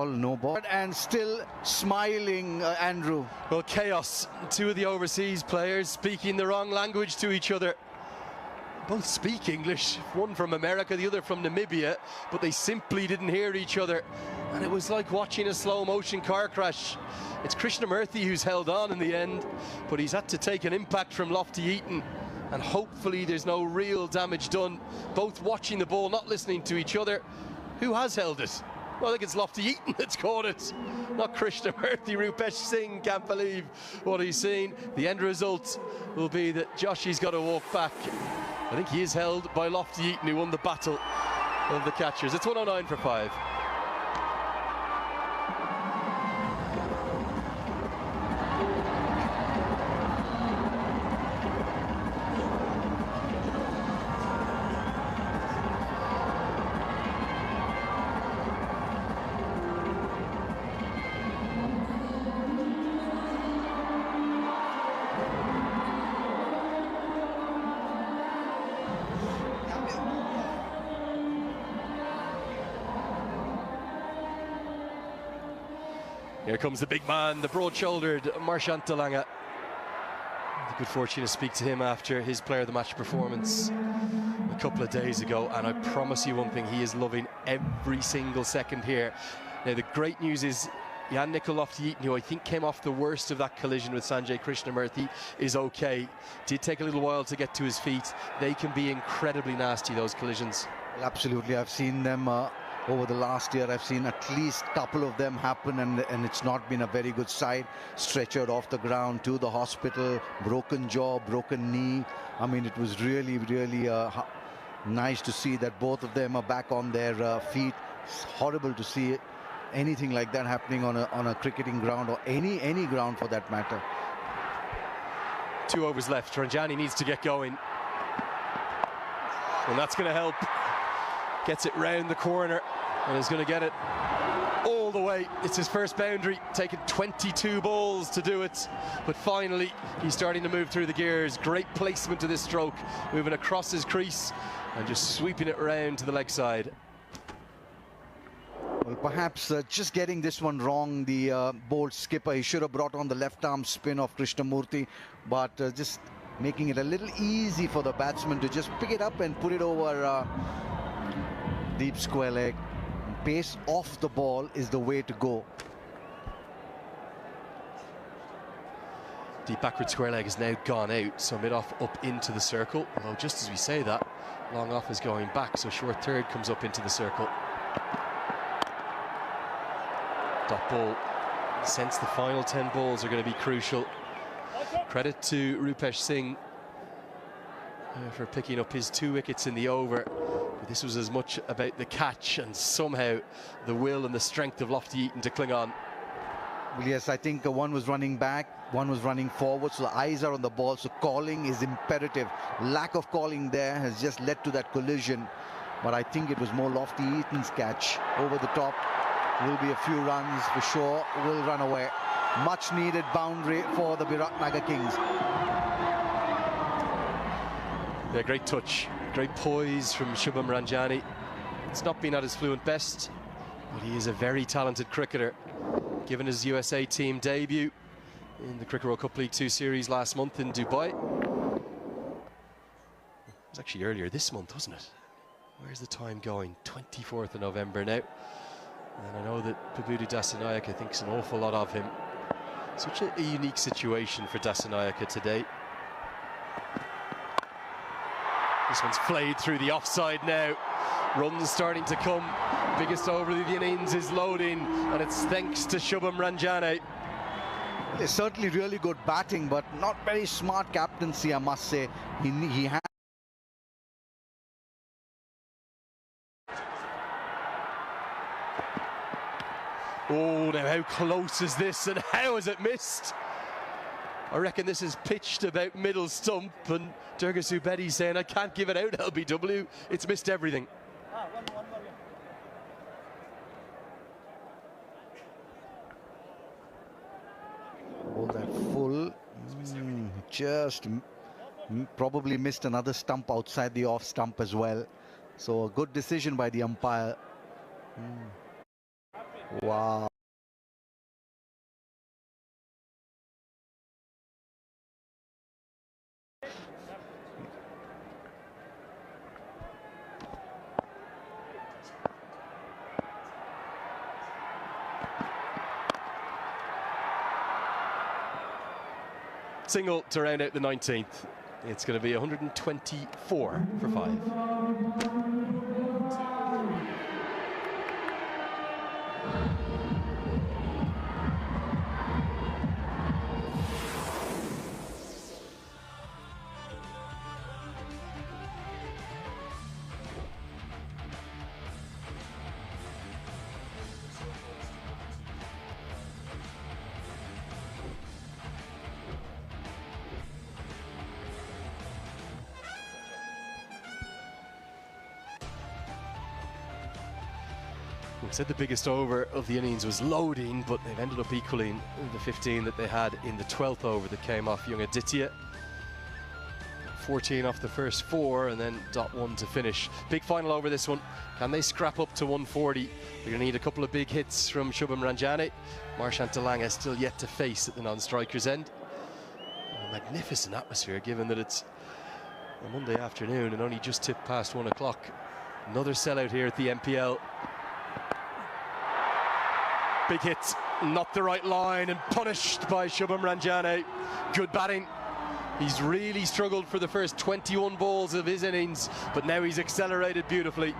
No ball, and still smiling, Andrew. Well, chaos. Two of the overseas players speaking the wrong language to each other. Both speak English, one from America, the other from Namibia, but they simply didn't hear each other. And it was like watching a slow motion car crash. It's Krishnamurthy who's held on in the end, but he's had to take an impact from Lofty Eaton. And hopefully there's no real damage done. Both watching the ball, not listening to each other. Who has held it? Well, I think it's Lofty Eaton that's caught it, not Krishnamurthy. Rupesh Singh can't believe what he's seen. The end result will be that Joshi's got to walk back. I think he is held by Lofty Eaton, who won the battle of the catchers. It's 109 for 5. Here comes the big man, the broad-shouldered Marchant de Lange. The good fortune to speak to him after his player of the match performance a couple of days ago, and I promise you one thing, he is loving every single second here. Now the great news is Jan-Nicol Lofty-Eaton, who I think came off the worst of that collision with Sanjay Krishnamurthy, is okay. Did take a little while to get to his feet. They can be incredibly nasty, those collisions. Well, absolutely, I've seen them over the last year. I've seen at least a couple of them happen, and it's not been a very good sight. Stretchered off the ground to the hospital, broken jaw, broken knee. I mean, it was really, really nice to see that both of them are back on their feet. It's horrible to see anything like that happening on a cricketing ground, or any ground for that matter. 2 overs left. Ranjani needs to get going, and that's going to help. Gets it round the corner and is going to get it all the way. It's his first boundary, taken 22 balls to do it, but finally he's starting to move through the gears. Great placement to this stroke, moving across his crease and just sweeping it round to the leg side. Well, perhaps just getting this one wrong, the bold skipper. He should have brought on the left arm spin of Krishnamurthy, but just making it a little easy for the batsman to just pick it up and put it over deep square leg. Pace off the ball is the way to go. Deep backward square leg has now gone out, so mid-off up into the circle. Although just as we say that, long off is going back, so short third comes up into the circle. Dot ball. Sense the final 10 balls are going to be crucial. Credit to Rupesh Singh for picking up his 2 wickets in the over. But this was as much about the catch and somehow the will and the strength of Lofty Eaton to cling on. Well, yes, I think one was running back, one was running forward, so the eyes are on the ball, so calling is imperative. Lack of calling there has just led to that collision, but I think it was more Lofty Eaton's catch over the top. Will be a few runs for sure, will run away. Much needed boundary for the Viratnagar Kings. Yeah, great touch, great poise from Shubham Ranjani. It's not been at his fluent best, but he is a very talented cricketer. Given his USA team debut in the Cricket World Cup League 2 series last month in Dubai. It was actually earlier this month, wasn't it? Where's the time going? 24th of November now. And I know that Prabhuti Dasanayake thinks an awful lot of him. Such a unique situation for Dasanayake today. This one's flayed through the offside now. Runs starting to come. Biggest over of the innings is loading, and it's thanks to Shubham Ranjani. It's certainly really good batting, but not very smart captaincy, I must say. He had. Oh, now how close is this, and how has it missed? I reckon this is pitched about middle stump, and Durga Subedi saying, I can't give it out, LBW. It's missed everything. All that full, just probably missed another stump outside the off stump as well. So a good decision by the umpire. Wow. Single to round out the 19th. It's going to be 124 for 5. We said the biggest over of the innings was loading, but they've ended up equaling the 15 that they had in the 12th over that came off young Aditya. 14 off the first 4 and then .1 to finish. Big final over this one. Can they scrap up to 140? They're going to need a couple of big hits from Shubham Ranjane. Marchant de Lange still yet to face at the non-striker's end. A magnificent atmosphere given that it's a Monday afternoon and only just tipped past 1 o'clock. Another sellout here at the MPL. Big hit, not the right line and punished by Shubham Ranjane. Good batting. He's really struggled for the first 21 balls of his innings, but now he's accelerated beautifully.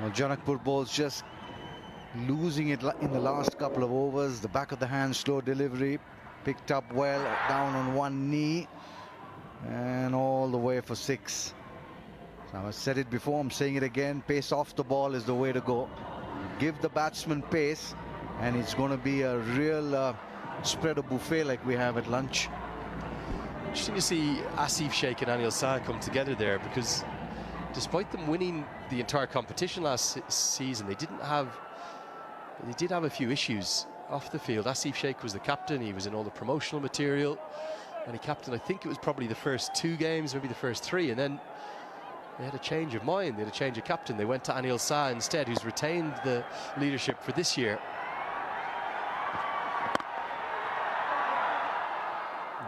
Well, Janakpur balls just losing it in the last couple of overs. The back of the hand, slow delivery, picked up well, down on one knee, and all the way for 6. So I've said it before, I'm saying it again, pace off the ball is the way to go. Give the batsman pace, and it's going to be a real spreader buffet like we have at lunch. Interesting to see Asif Sheikh and Anil Shah come together there, because despite them winning the entire competition last season, they did have a few issues off the field. Asif Sheikh was the captain, he was in all the promotional material, and he captained, I think it was probably the first 2 games, maybe the first 3, and then they had a change of mind, they had a change of captain. They went to Anil Shah instead, who's retained the leadership for this year.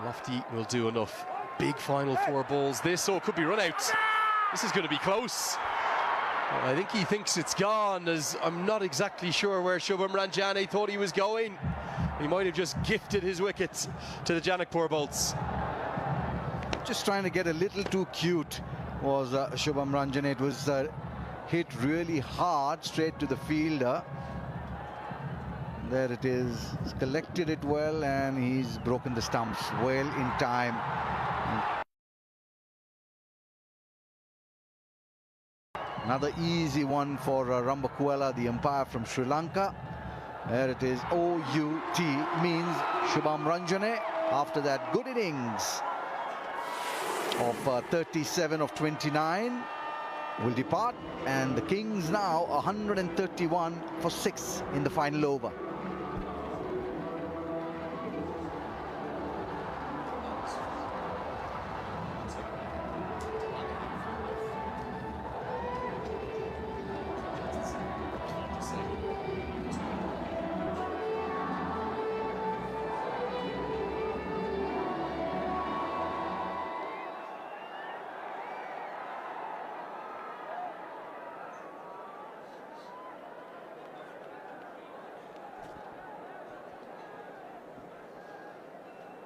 Lofty will do enough. Big final 4 balls. This could be run out. This is going to be close. I think he thinks it's gone, as I'm not exactly sure where Shubham Ranjane thought he was going. He might have just gifted his wickets to the Janakpur bolts. Just trying to get a little too cute was Shubham Ranjane. It was hit really hard straight to the fielder. There it is. He's collected it well and he's broken the stumps well in time. Another easy one for Rambakuela, the umpire from Sri Lanka. There it is. OUT means Shubham Ranjane, after that good innings of 37 of 29, will depart, and the Kings now 131 for 6 in the final over.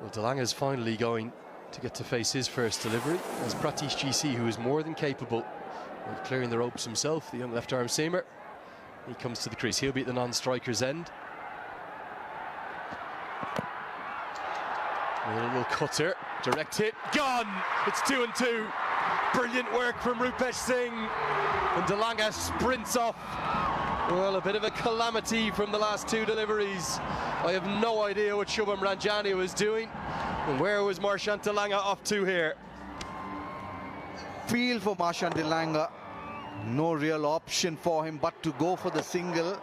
Well, de Lange is finally going to get to face his first delivery, as Pratish GC, who is more than capable of clearing the ropes himself, the young left-arm seamer. He comes to the crease. He'll be at the non-striker's end. A little cutter, direct hit, gone! It's 2 and 2. Brilliant work from Rupesh Singh, and de Lange sprints off. Well, a bit of a calamity from the last 2 deliveries. I have no idea what Shubham Ranjane was doing, and where was Marchant de Lange off to here? Feel for Marchant de Lange. No real option for him but to go for the single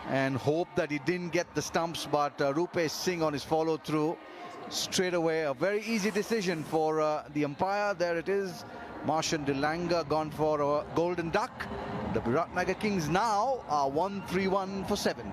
and hope that he didn't get the stumps, but Rupesh Singh on his follow-through straight away. A very easy decision for the umpire. There it is. Martian Delanga gone for a golden duck. The Biratnagar Kings now are 1-3-1 for 7.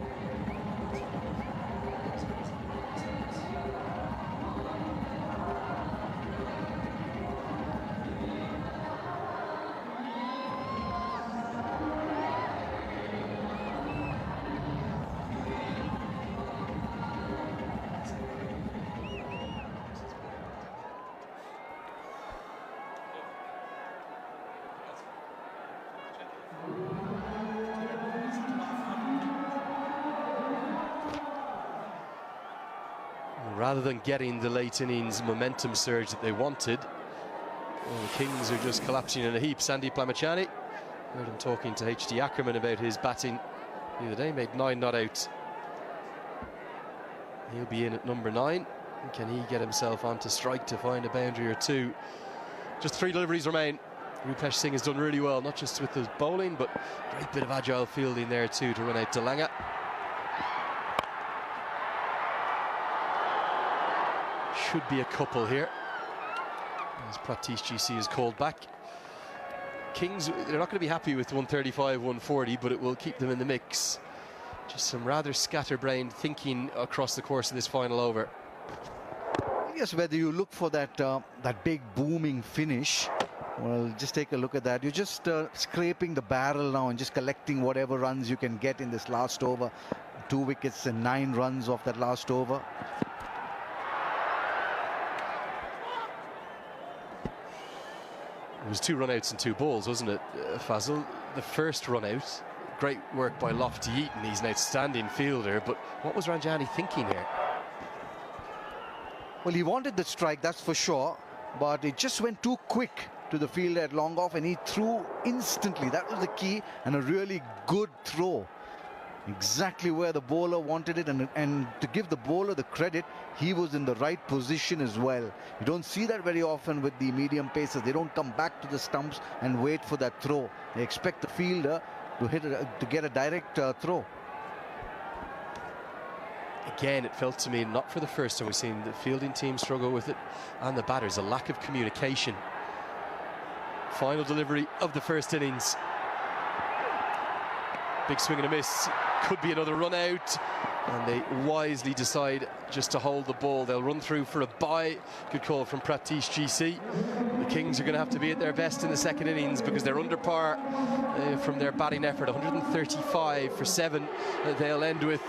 Rather than getting the late innings momentum surge that they wanted, the Kings are just collapsing in a heap. Sandy Plamachani, heard him talking to H.D. Ackerman about his batting the other day, made 9 not out. He'll be in at number 9. Can he get himself onto strike to find a boundary or two? Just 3 deliveries remain. Rupesh Singh has done really well, not just with his bowling, but great bit of agile fielding there too to run out Delanga. Should be a couple here, as Pratish GC is called back. Kings, they're not going to be happy with 135, 140, but it will keep them in the mix. Just some rather scatterbrained thinking across the course of this final over. Yes, whether you look for that that big booming finish, well, just take a look at that. You're just scraping the barrel now and just collecting whatever runs you can get in this last over. 2 wickets and 9 runs off that last over. It was 2 run-outs and 2 balls, wasn't it, Fazil? The first run-out, great work by Lofty Eaton. He's an outstanding fielder, but what was Ranjani thinking here? Well, he wanted the strike, that's for sure, but it just went too quick to the fielder at long off, and he threw instantly. That was the key, and a really good throw. Exactly where the bowler wanted it, and to give the bowler the credit, he was in the right position as well. You don't see that very often with the medium pacers. They don't come back to the stumps and wait for that throw. They expect the fielder to to get a direct throw. Again, it felt to me, not for the first time, we've seen the fielding team struggle with it, and the batters, a lack of communication. Final delivery of the first innings. Big swing and a miss. Could be another run out, and they wisely decide just to hold the ball. They'll run through for a bye. Good call from Pratish GC. The Kings are going to have to be at their best in the second innings because they're under par from their batting effort. 135 for 7 they'll end with.